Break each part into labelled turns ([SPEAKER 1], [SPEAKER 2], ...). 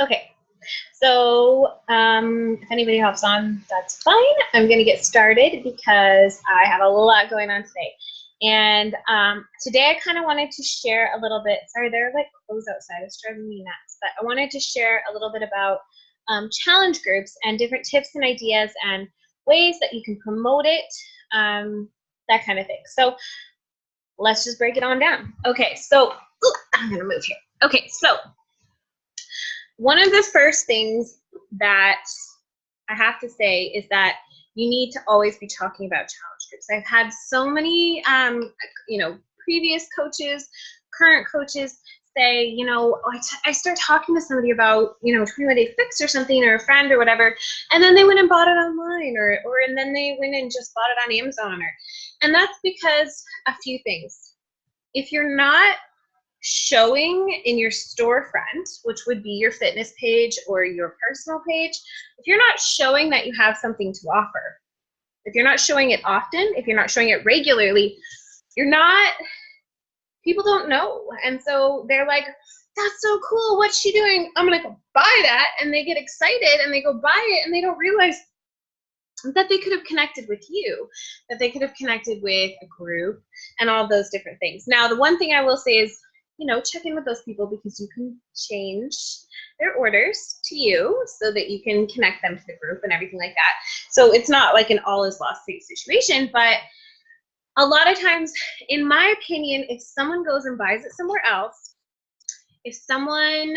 [SPEAKER 1] Okay, so if anybody hops on, that's fine. I'm going to get started because I have a lot going on today. And today I kind of wanted to share a little bit, sorry, there are like crows outside, it's driving me nuts, but I wanted to share a little bit about challenge groups and different tips and ideas and ways that you can promote it, that kind of thing. So let's just break it on down. Okay, so I'm going to move here. Okay, so one of the first things that I have to say is that you need to always be talking about challenge groups. I've had so many, previous coaches, current coaches say, I start talking to somebody about, 21-day fix or something, or a friend or whatever, and then they went and bought it online, and then they went and just bought it on Amazon, and that's because a few things. If you're not showing in your storefront, which would be your fitness page or your personal page, if you're not showing that you have something to offer, if you're not showing it often, if you're not showing it regularly, people don't know. And so they're like, that's so cool, what's she doing? I'm gonna go buy that. And they get excited and they go buy it and they don't realize that they could have connected with you, that they could have connected with a group and all those different things. Now, the one thing I will say is, check in with those people, because you can change their orders to you so that you can connect them to the group and everything like that. So it's not like an all is lost situation, but a lot of times, in my opinion, if someone goes and buys it somewhere else, if someone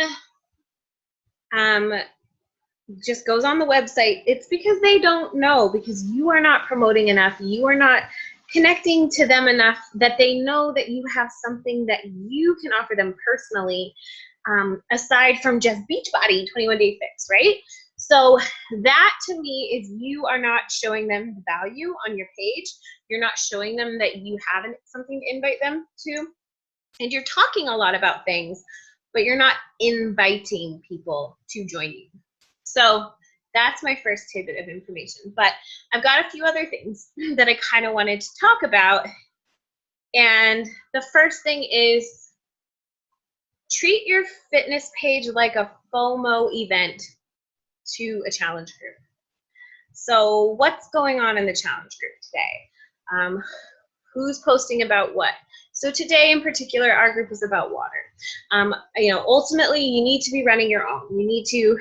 [SPEAKER 1] just goes on the website, it's because they don't know, because you are not promoting enough, you are not connecting to them enough that they know that you have something that you can offer them personally, aside from just Beachbody 21-day fix, right? So that to me is you are not showing them the value on your page. You're not showing them that you have something to invite them to. And you're talking a lot about things, but you're not inviting people to join you. So that's my first tidbit of information. But I've got a few other things that I kind of wanted to talk about. And the first thing is, treat your fitness page like a FOMO event to a challenge group. So what's going on in the challenge group today? Who's posting about what? So today in particular, our group is about water. Ultimately, you need to be running your own. You need to,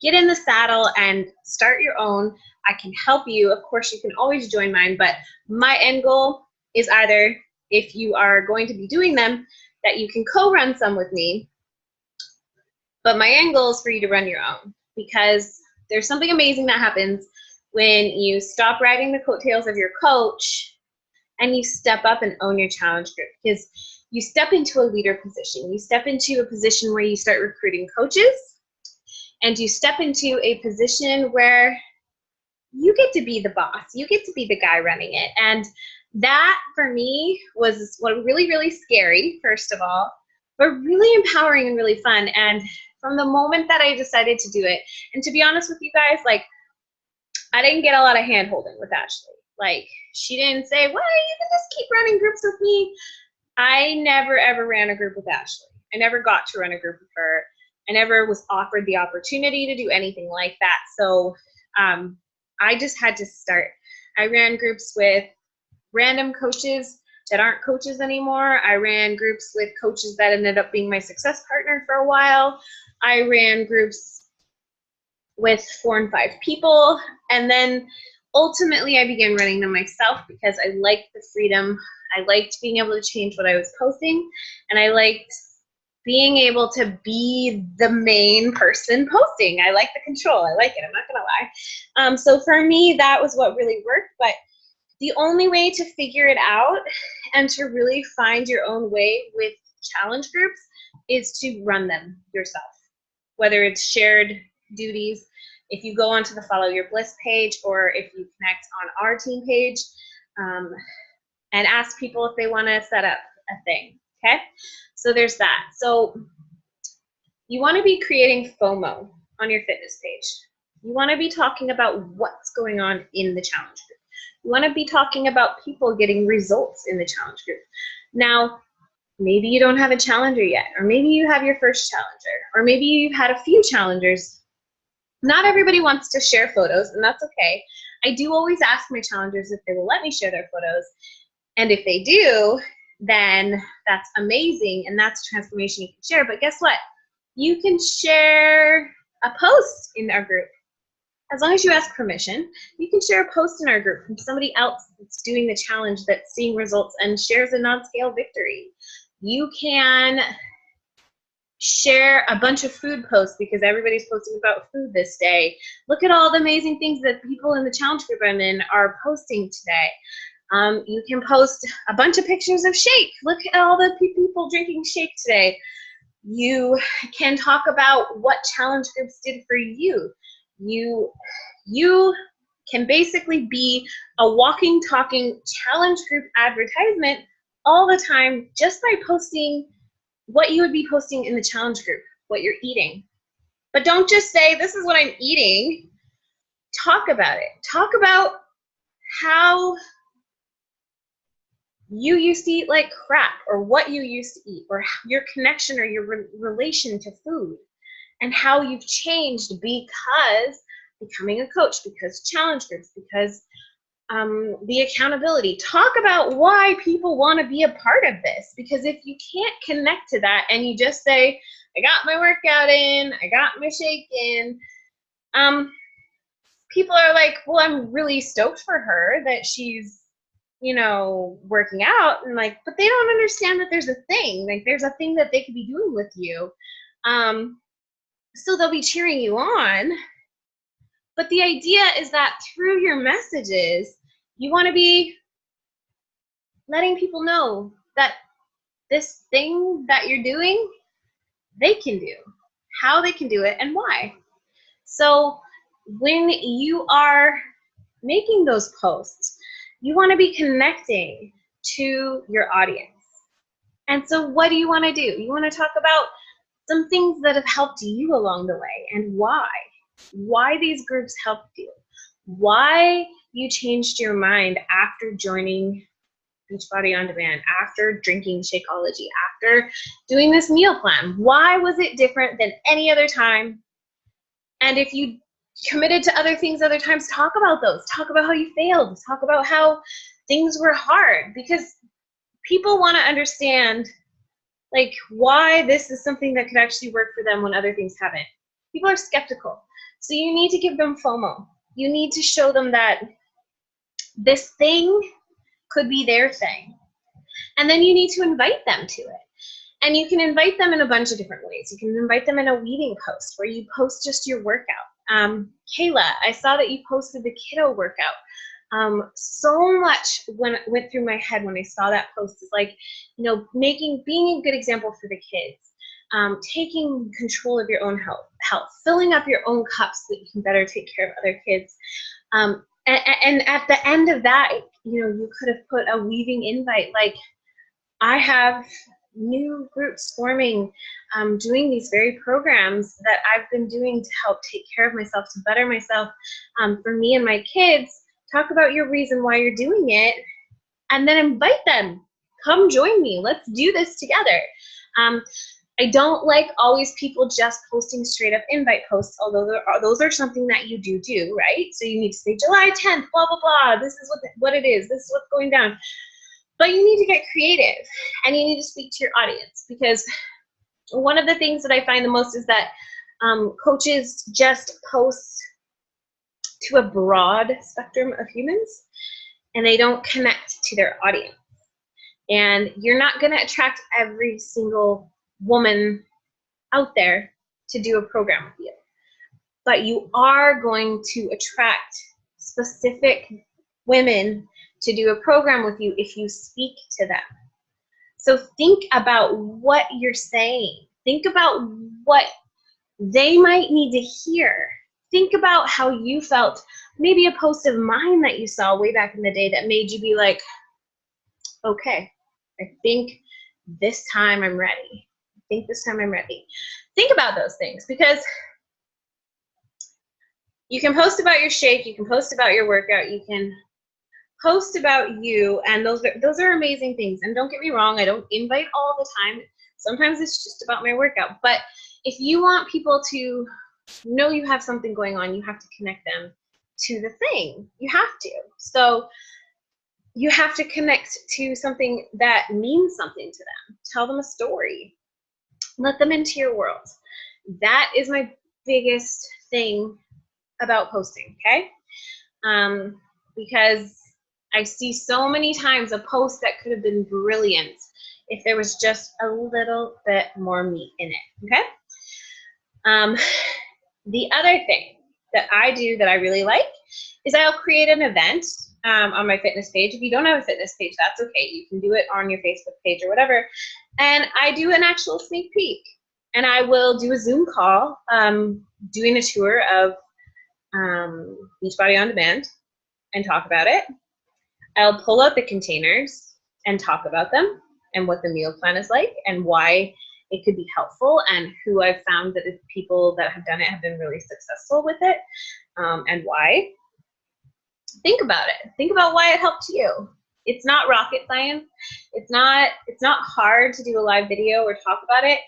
[SPEAKER 1] get in the saddle and start your own. I can help you. Of course, you can always join mine, but my end goal is either, if you are going to be doing them, that you can co-run some with me, but my end goal is for you to run your own, because there's something amazing that happens when you stop riding the coattails of your coach and you step up and own your challenge group, because you step into a leader position. You step into a position where you start recruiting coaches, and you step into a position where you get to be the boss. You get to be the guy running it. And that, for me, was really, really scary, first of all, but really empowering and really fun. And from the moment that I decided to do it, and to be honest with you guys, I didn't get a lot of hand-holding with Ashley. She didn't say, well, you can just keep running groups with me. I never, ever ran a group with Ashley. I never got to run a group with her. I never was offered the opportunity to do anything like that. So I just had to start. I ran groups with random coaches that aren't coaches anymore. I ran groups with coaches that ended up being my success partner for a while. I ran groups with 4 and 5 people. And then ultimately I began running them myself, because I liked the freedom. I liked being able to change what I was posting, and I liked being able to be the main person posting. I like the control. I like it. I'm not gonna lie. So for me, that was what really worked. But the only way to figure it out and to really find your own way with challenge groups is to run them yourself. Whether it's shared duties, if you go onto the Follow Your Bliss page, or if you connect on our team page, and ask people if they want to set up a thing. Okay, so there's that. So you want to be creating FOMO on your fitness page. You want to be talking about what's going on in the challenge group. You want to be talking about people getting results in the challenge group. Now, Maybe you don't have a challenger yet, or maybe you have your first challenger, or maybe you've had a few challengers. Not everybody wants to share photos, and that's okay. I do always ask my challengers if they will let me share their photos, and if they do, then that's amazing, and that's transformation you can share. But guess what? You can share a post in our group. As long as you ask permission, you can share a post in our group from somebody else that's doing the challenge, that's seeing results and shares a non-scale victory. You can share a bunch of food posts because everybody's posting about food this day. Look at all the amazing things that people in the challenge group I'm in are posting today. You can post a bunch of pictures of shake. Look at all the people drinking shake today. You can talk about what challenge groups did for you. You can basically be a walking, talking challenge group advertisement all the time just by posting what you would be posting in the challenge group, what you're eating. But don't just say, this is what I'm eating. Talk about it. Talk about how you used to eat like crap, or what you used to eat, or your connection or your relation to food, and how you've changed because becoming a coach, because challenge groups, because the accountability. Talk about why people want to be a part of this, because if you can't connect to that and you just say, I got my workout in, I got my shake in, people are like, well, I'm really stoked for her that she's, you know, working out, and like, but they don't understand that there's a thing, like there's a thing that they could be doing with you. So they'll be cheering you on. But the idea is that through your messages, you want to be letting people know that this thing that you're doing, they can do, how they can do it, and why. So when you are making those posts, you want to be connecting to your audience. And so what do you want to do? You want to talk about some things that have helped you along the way and why these groups helped you, why you changed your mind after joining Beachbody On Demand, after drinking Shakeology, after doing this meal plan. Why was it different than any other time? And if you committed to other things other times, talk about those. Talk about how you failed. Talk about how things were hard, because people want to understand like why this is something that could actually work for them when other things haven't. People are skeptical. So you need to give them FOMO. You need to show them that this thing could be their thing. And then you need to invite them to it. And you can invite them in a bunch of different ways. You can invite them in a weeding post where you post just your workout. Kayla, I saw that you posted the kiddo workout. So much went through my head when I saw that post is like, you know, being a good example for the kids, taking control of your own health, filling up your own cups so that you can better take care of other kids. And at the end of that, you know, you could have put a weaving invite like, I have new groups forming, doing these very programs that I've been doing to help take care of myself, to better myself, for me and my kids. Talk about your reason why you're doing it, and then invite them. Come join me. Let's do this together. I don't like always people just posting straight up invite posts, although those are something that you do, right? So you need to say July 10th, blah, blah, blah. This is what it is. This is what's going down. But you need to get creative, and you need to speak to your audience, because one of the things that I find the most is that coaches just post to a broad spectrum of humans, and they don't connect to their audience. And you're not going to attract every single woman out there to do a program with you, but you are going to attract specific women to do a program with you if you speak to them. So think about what you're saying. Think about what they might need to hear. Think about how you felt. Maybe a post of mine that you saw way back in the day that made you be like, okay, I think this time I'm ready. I think this time I'm ready. Think about those things, because you can post about your shake, you can post about your workout, you can post about you, and those are amazing things. And don't get me wrong, I don't invite all the time. Sometimes it's just about my workout. But if you want people to know you have something going on, you have to connect them to the thing. You have to. So you have to connect to something that means something to them. Tell them a story. Let them into your world. That is my biggest thing about posting, okay? Because I see so many times a post that could have been brilliant if there was just a little bit more meat in it, okay? The other thing that I do that I really like is I'll create an event on my fitness page. If you don't have a fitness page, that's okay. You can do it on your Facebook page or whatever. And I do an actual sneak peek. And I will do a Zoom call doing a tour of Beachbody On Demand and talk about it. I'll pull out the containers and talk about them and what the meal plan is like and why it could be helpful and who I've found that the people that have done it have been really successful with it and why. Think about it. Think about why it helped you. It's not rocket science. It's not hard to do a live video or talk about it.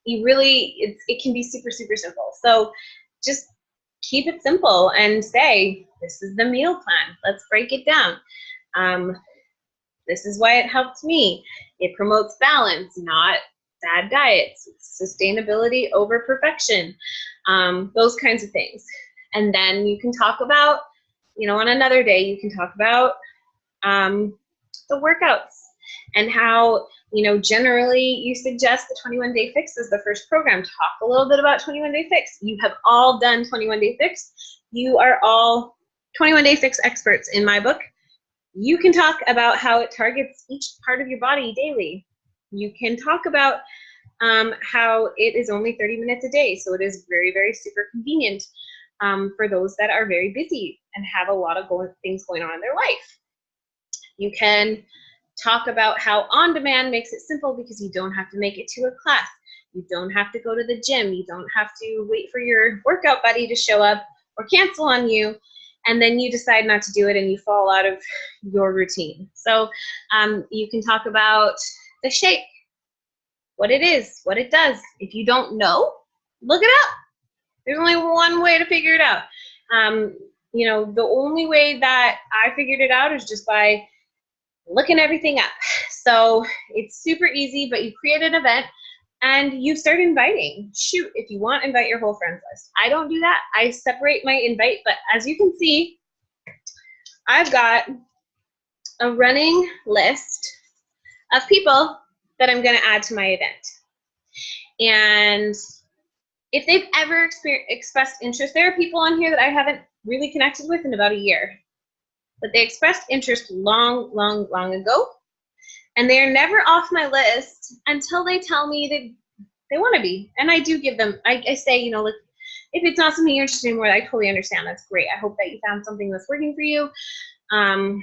[SPEAKER 1] It can be super, super simple. So just keep it simple and say, this is the meal plan. Let's break it down. This is why it helped me. It promotes balance, not bad diets, sustainability over perfection, those kinds of things. And then you can talk about, on another day, you can talk about the workouts and how, generally you suggest the 21-day fix as the first program. Talk a little bit about 21-day fix. You have all done 21-day fix. You are all 21-day fix experts in my book. You can talk about how it targets each part of your body daily. You can talk about how it is only 30 minutes a day, so it is very, very super convenient for those that are very busy and have a lot of things going on in their life. You can talk about how On Demand makes it simple because you don't have to make it to a class. You don't have to go to the gym. You don't have to wait for your workout buddy to show up or cancel on you, and then you decide not to do it and you fall out of your routine. So you can talk about the shake, what it is, what it does. If you don't know, look it up. There's only one way to figure it out. The only way that I figured it out is just by looking everything up. So it's super easy, but you create an event and you start inviting. Shoot, if you want, invite your whole friends list. I don't do that. I separate my invite, but as you can see, I've got a running list of people that I'm going to add to my event. And if they've ever expressed interest, there are people on here that I haven't really connected with in about a year, but they expressed interest long, long, long ago. And they're never off my list until they tell me that they want to be. And I do give them, I say, look, if it's not something you're interested in more, I totally understand. That's great. I hope that you found something that's working for you. I'm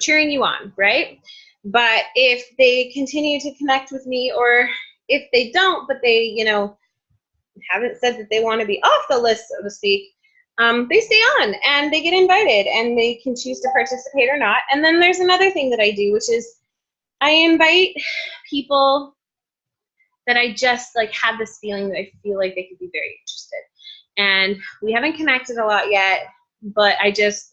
[SPEAKER 1] cheering you on, right? But if they continue to connect with me, or if they don't, but they, haven't said that they want to be off the list, so to speak, they stay on and they get invited and they can choose to participate or not. And then there's another thing that I do, which is I invite people that I just have this feeling that I feel like they could be very interested. And we haven't connected a lot yet, but I just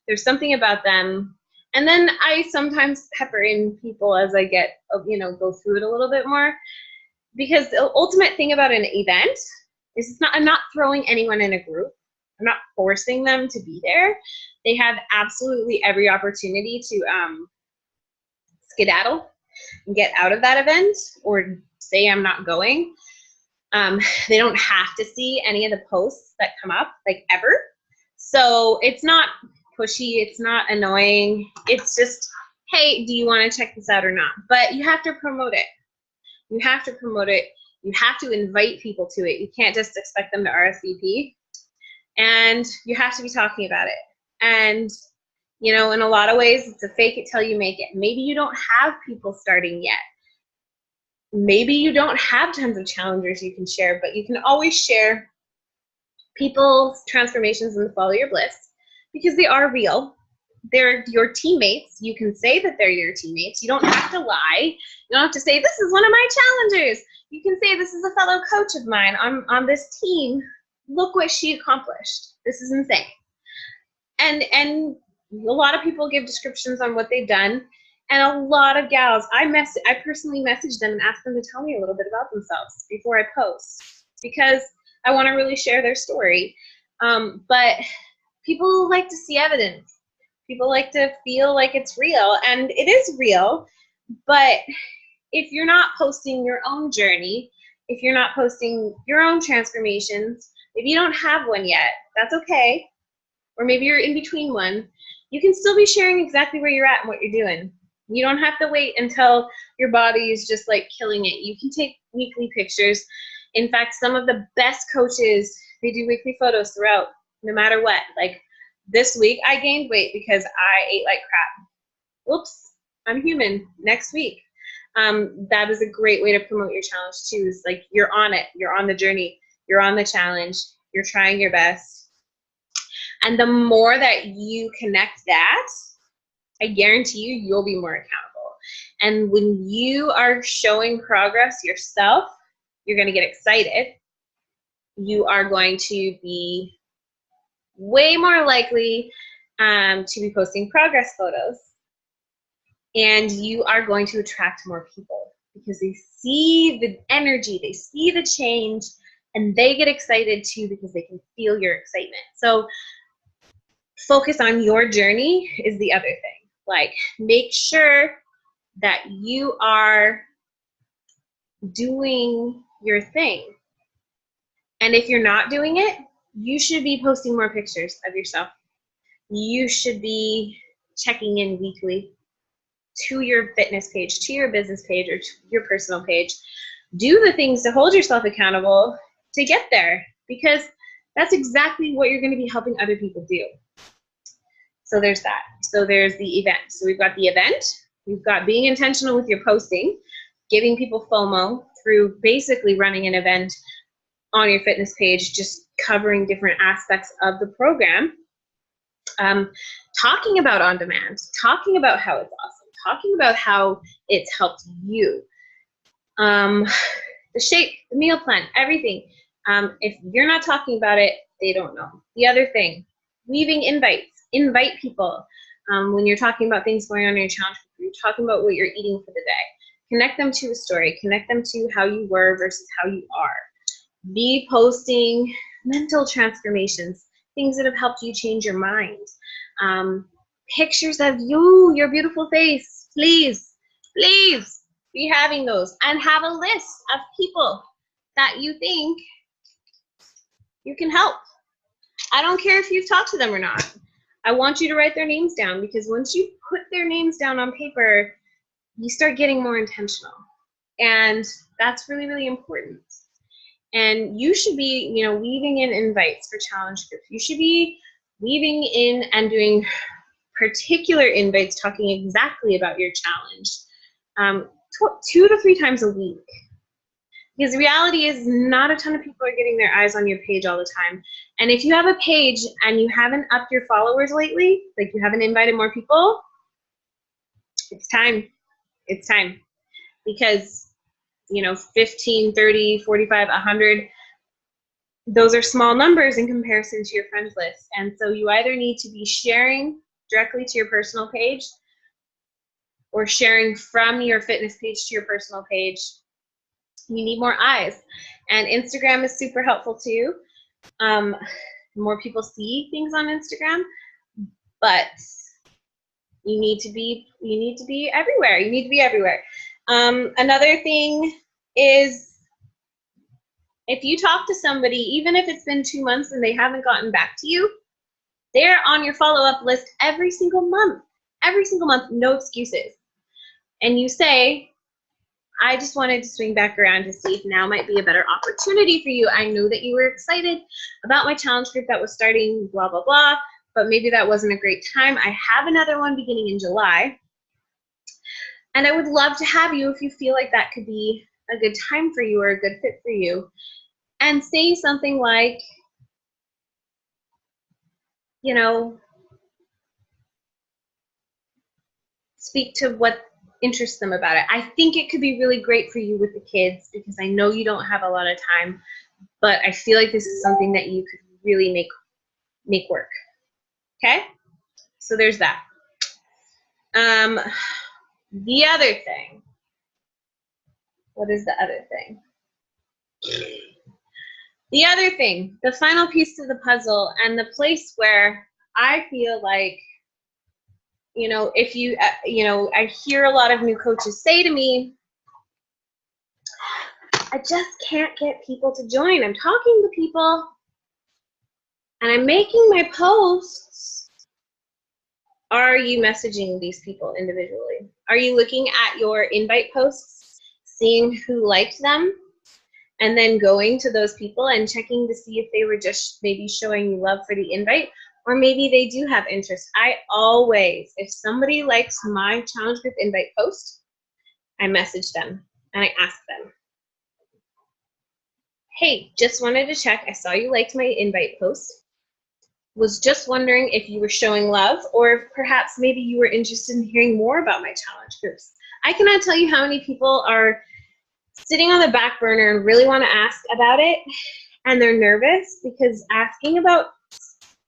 [SPEAKER 1] there's something about them. And then I sometimes pepper in people as I get, go through it a little bit more. Because the ultimate thing about an event is I'm not throwing anyone in a group. I'm not forcing them to be there. They have absolutely every opportunity to skedaddle and get out of that event or say I'm not going. They don't have to see any of the posts that come up, ever. So it's not pushy. It's not annoying. It's just, hey, do you want to check this out or not? But you have to promote it. You have to promote it. You have to invite people to it. You can't just expect them to RSVP. And you have to be talking about it. And, in a lot of ways, it's a fake it till you make it. Maybe you don't have people starting yet. Maybe you don't have tons of challengers you can share, but you can always share people's transformations in the Follow Your Bliss because they are real. they're your teammates. You can say that they're your teammates. You don't have to lie. You don't have to say, this is one of my challengers. You can say, this is a fellow coach of mine on this team. Look what she accomplished. This is insane. And a lot of people give descriptions on what they've done. And a lot of gals, I personally message them and ask them to tell me a little bit about themselves before I post, because I want to really share their story. But people like to see evidence. People like to feel like it's real, and it is real. But if you're not posting your own journey, if you're not posting your own transformations, if you don't have one yet, that's okay. Or maybe you're in between one, you can still be sharing exactly where you're at and what you're doing. You don't have to wait until your body is just like killing it. You can take weekly pictures. In fact, some of the best coaches, they do weekly photos throughout, no matter what. Like this week, I gained weight because I ate like crap. Oops, I'm human. Next week. That is a great way to promote your challenge too. Is like you're on it. You're on the journey. You're on the challenge. You're trying your best. And the more that you connect that, I guarantee you, you'll be more accountable. And when you are showing progress yourself, you're going to get excited. You are going to be way more likely to be posting progress photos. And you are going to attract more people because they see the energy, they see the change, and they get excited too because they can feel your excitement. So focus on your journey is the other thing. Like, make sure that you are doing your thing. And if you're not doing it, you should be posting more pictures of yourself. You should be checking in weekly to your fitness page, to your business page, or to your personal page. Do the things to hold yourself accountable to get there, because that's exactly what you're going to be helping other people do. So there's that. So there's the event. So we've got the event. We've got being intentional with your posting, giving people FOMO through basically running an event on your fitness page, just covering different aspects of the program. Talking about on demand, talking about how it's awesome, talking about how it's helped you. The shape, the meal plan, everything. If you're not talking about it, they don't know. The other thing, leaving invites. Invite people. When you're talking about things going on in your challenge, you're talking about what you're eating for the day. Connect them to a story. Connect them to how you were versus how you are. Be posting mental transformations, things that have helped you change your mind. Pictures of you, your beautiful face. Please, please be having those. And have a list of people that you think you can help. I don't care if you've talked to them or not. I want you to write their names down, because once you put their names down on paper, you start getting more intentional. And that's really, really important. And you should be, weaving in invites for challenge groups. You should be weaving in and doing particular invites talking exactly about your challenge 2 to 3 times a week. Because the reality is not a ton of people are getting their eyes on your page all the time. And if you have a page and you haven't upped your followers lately, like you haven't invited more people, it's time. It's time. Because, 15, 30, 45, 100, those are small numbers in comparison to your friends list. And so you either need to be sharing directly to your personal page or sharing from your fitness page to your personal page. You need more eyes. And Instagram is super helpful too. More people see things on Instagram, but you need to be everywhere. You need to be everywhere. Another thing is, if you talk to somebody, even if it's been 2 months and they haven't gotten back to you, they're on your follow-up list every single month, no excuses. And you say, I just wanted to swing back around to see if now might be a better opportunity for you. I know that you were excited about my challenge group that was starting, blah, blah, blah, but maybe that wasn't a great time. I have another one beginning in July. And I would love to have you if you feel like that could be a good time for you or a good fit for you. And say something like, speak to what interests them about it. I think it could be really great for you with the kids because I know you don't have a lot of time, but I feel like this is something that you could really make work. Okay? So there's that. The other thing. What is the other thing? The other thing, the final piece to the puzzle, and the place where I feel like, you know, if you, I hear a lot of new coaches say to me, I just can't get people to join. I'm talking to people and I'm making my posts. Are you messaging these people individually? Are you looking at your invite posts, seeing who liked them, and then going to those people and checking to see if they were just maybe showing you love for the invite, or maybe they do have interest? I always, if somebody likes my challenge group invite post, I message them and I ask them, hey, just wanted to check, I saw you liked my invite post. Was just wondering if you were showing love, or if perhaps maybe you were interested in hearing more about my challenge groups. I cannot tell you how many people are sitting on the back burner and really want to ask about it, and they're nervous because asking about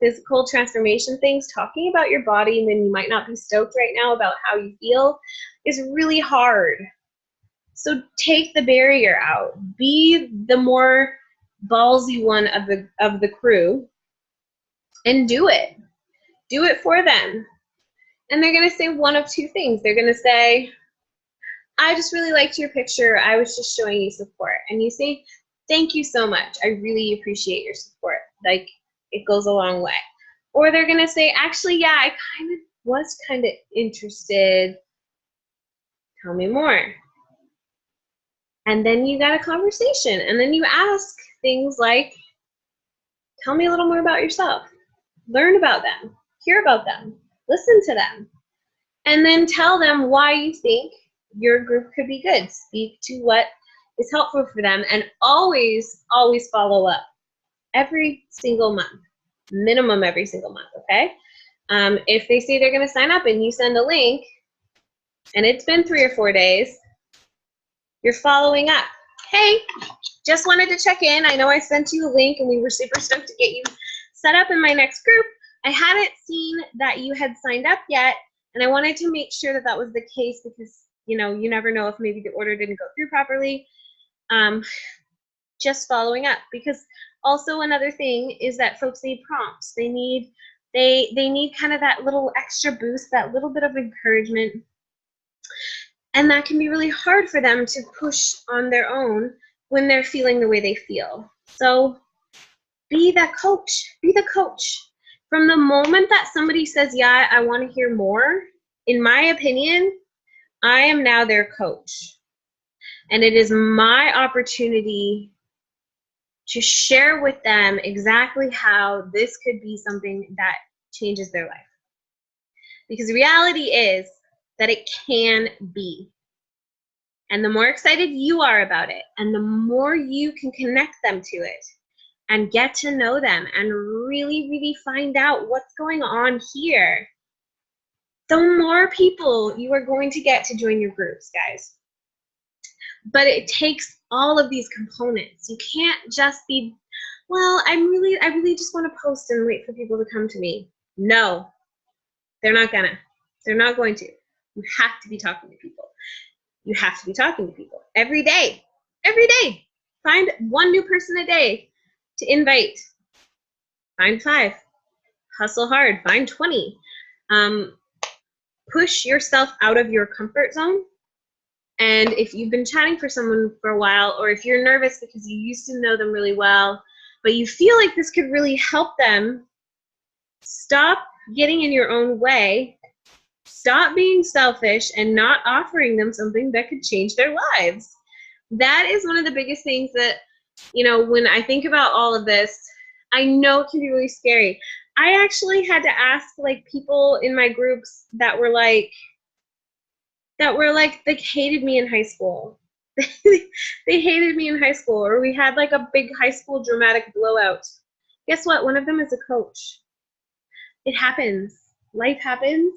[SPEAKER 1] physical transformation things, talking about your body when you might not be stoked right now about how you feel, is really hard. So take the barrier out. Be the more ballsy one of the crew and do it. Do it for them. And they're going to say one of two things. They're going to say, I just really liked your picture. I was just showing you support. And you say, thank you so much. I really appreciate your support. Like, it goes a long way. Or they're going to say, actually, yeah, I was kind of interested. Tell me more. And then you got a conversation. And then you ask things like, tell me a little more about yourself. Learn about them. Hear about them. Listen to them. And then tell them why you think your group could be good. Speak to what is helpful for them, and always, always follow up every single month, minimum every single month, okay? If they say they're going to sign up and you send a link and it's been 3 or 4 days, you're following up. Hey, just wanted to check in. I know I sent you a link and we were super stoked to get you set up in my next group. I hadn't seen that you had signed up yet, and I wanted to make sure that that was the case because, you know, you never know if maybe the order didn't go through properly. Just following up, because also another thing is that folks need prompts. They need kind of that little extra boost, that little bit of encouragement, and that can be really hard for them to push on their own when they're feeling the way they feel. So be that coach. Be the coach. From the moment that somebody says, yeah, I want to hear more, in my opinion, I am now their coach. And it is my opportunity to share with them exactly how this could be something that changes their life. Because the reality is that it can be. And the more excited you are about it, and the more you can connect them to it, and get to know them, and really, really find out what's going on here, the more people you are going to get to join your groups, guys. But it takes all of these components. You can't just be, well, I really just want to post and wait for people to come to me. No, they're not going to. You have to be talking to people. You have to be talking to people every day. Every day. Find one new person a day to invite. Find 5. Hustle hard. Find 20. Push yourself out of your comfort zone. And if you've been chatting for someone for a while, or if you're nervous because you used to know them really well, but you feel like this could really help them, stop getting in your own way. Stop being selfish and not offering them something that could change their lives. That is one of the biggest things that, you know, when I think about all of this, I know it can be really scary. I actually had to ask like people in my groups that were like they hated me in high school. They hated me in high school, or we had like a big high school dramatic blowout. Guess what? One of them is a coach. It happens. Life happens.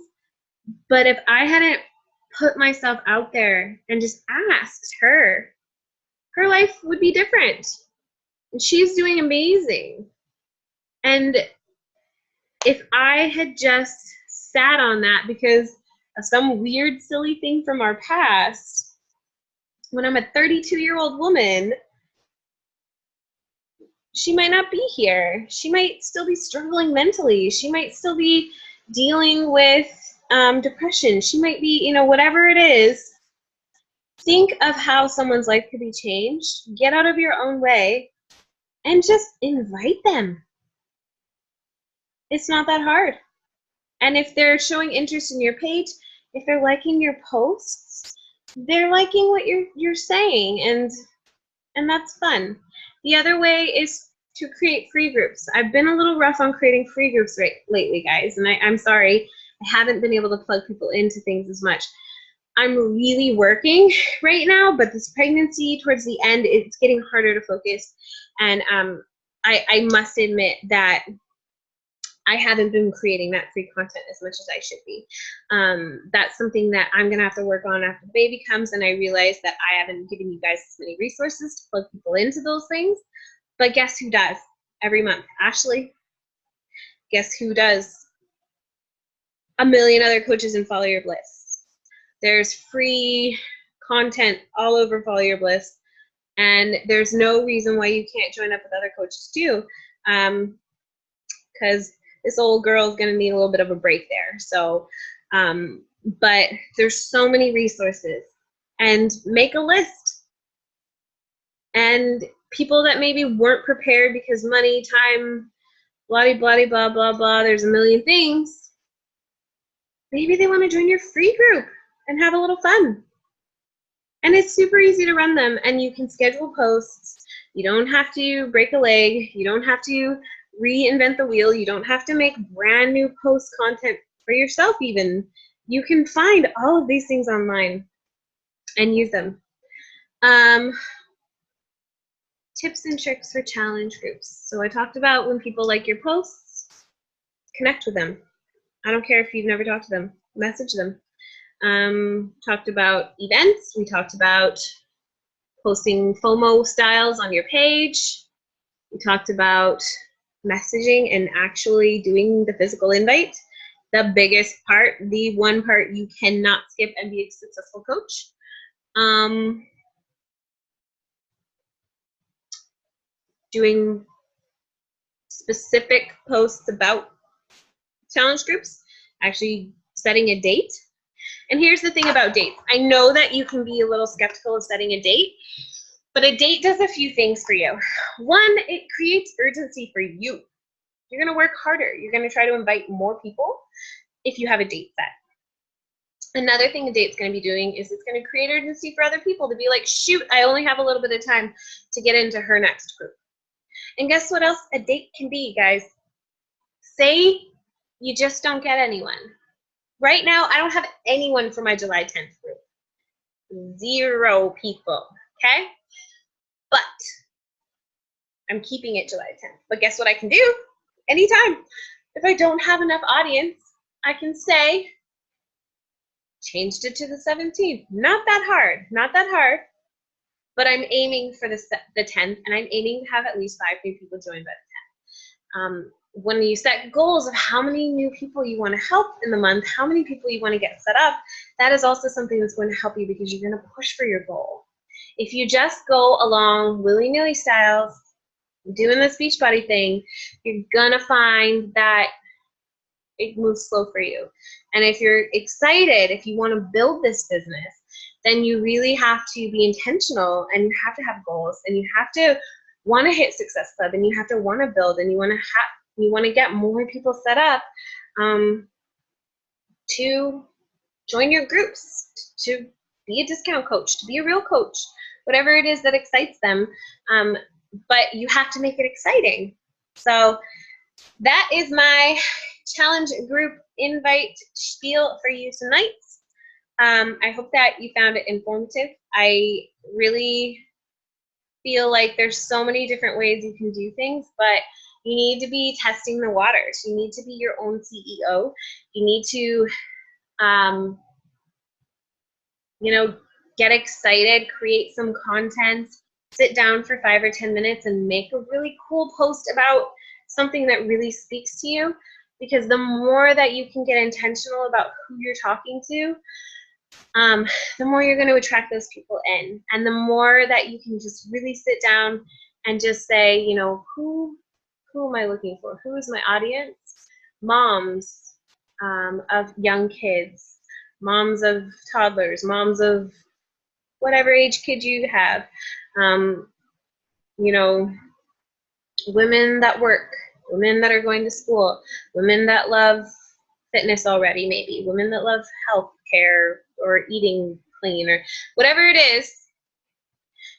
[SPEAKER 1] But if I hadn't put myself out there and just asked her, her life would be different. And she's doing amazing. And if I had just sat on that because of some weird, silly thing from our past, when I'm a 32-year-old woman, she might not be here. She might still be struggling mentally. She might still be dealing with depression. She might be, you know, whatever it is. Think of how someone's life could be changed. Get out of your own way and just invite them. It's not that hard. And if they're showing interest in your page, if they're liking your posts, they're liking what you're saying, and that's fun. The other way is to create free groups. I've been a little rough on creating free groups lately, guys, and I'm sorry. I haven't been able to plug people into things as much. I'm really working right now, but this pregnancy towards the end, it's getting harder to focus. And I must admit that I haven't been creating that free content as much as I should be. That's something that I'm gonna have to work on after the baby comes, and I realize that I haven't given you guys as many resources to plug people into those things. But guess who does every month? Ashley. Guess who does? A million other coaches in Follow Your Bliss. There's free content all over Follow Your Bliss, and there's no reason why you can't join up with other coaches too, because this old girl is going to need a little bit of a break there. So, but there's so many resources, and make a list. And people that maybe weren't prepared because money, time, blah, blah, blah, blah, blah, there's a million things. Maybe they want to join your free group and have a little fun. And it's super easy to run them, and you can schedule posts. You don't have to break a leg. You don't have to reinvent the wheel. You don't have to make brand new post content for yourself even. You can find all of these things online and use them. Tips and tricks for challenge groups. So I talked about when people like your posts, connect with them. I don't care if you've never talked to them, message them. Talked about events. We talked about posting FOMO styles on your page. We talked about messaging and actually doing the physical invite. The biggest part, the one part you cannot skip and be a successful coach. Doing specific posts about challenge groups, actually setting a date. And here's the thing about dates. I know that you can be a little skeptical of setting a date, but a date does a few things for you. One, it creates urgency for you. You're gonna work harder. You're gonna try to invite more people if you have a date set. Another thing a date's gonna be doing is it's gonna create urgency for other people to be like, shoot, I only have a little bit of time to get into her next group. And guess what else a date can be, guys? Say you just don't get anyone. Right now, I don't have anyone for my July 10th group. 0 people, okay? But I'm keeping it July 10th. But guess what I can do? Anytime. If I don't have enough audience, I can say, changed it to the 17th. Not that hard, not that hard. But I'm aiming for the 10th, and I'm aiming to have at least 5 new people join by the 10th. When you set goals of how many new people you want to help in the month, how many people you want to get set up, that is also something that's going to help you because you're going to push for your goal. If you just go along willy-nilly styles, doing this Beachbody thing, you're going to find that it moves slow for you. And if you're excited, if you want to build this business, then you really have to be intentional, and you have to have goals, and you have to want to hit Success Club, and you have to want to build, and you want to get more people set up to join your groups, to be a discount coach, to be a real coach, whatever it is that excites them. But you have to make it exciting. So that is my challenge group invite spiel for you tonight. I hope that you found it informative. I really feel like there's so many different ways you can do things, but you need to be testing the waters. You need to be your own CEO. You need to You know, get excited, create some content, sit down for 5 or 10 minutes and make a really cool post about something that really speaks to you. Because the more that you can get intentional about who you're talking to, the more you're going to attract those people in. And the more that you can just really sit down and just say, you know, who am I looking for? Who is my audience? Moms of young kids, moms of toddlers, moms of whatever age kid you have, you know, women that work, women that are going to school, women that love fitness already, maybe women that love health care or eating clean or whatever it is.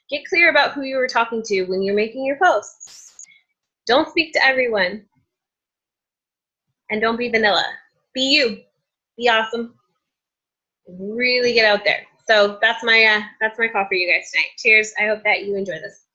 [SPEAKER 1] Get clear about who you were talking to when you're making your posts. Don't speak to everyone, and don't be vanilla. Be you. Be awesome. Really get out there. So that's my call for you guys tonight. Cheers. I hope that you enjoy this.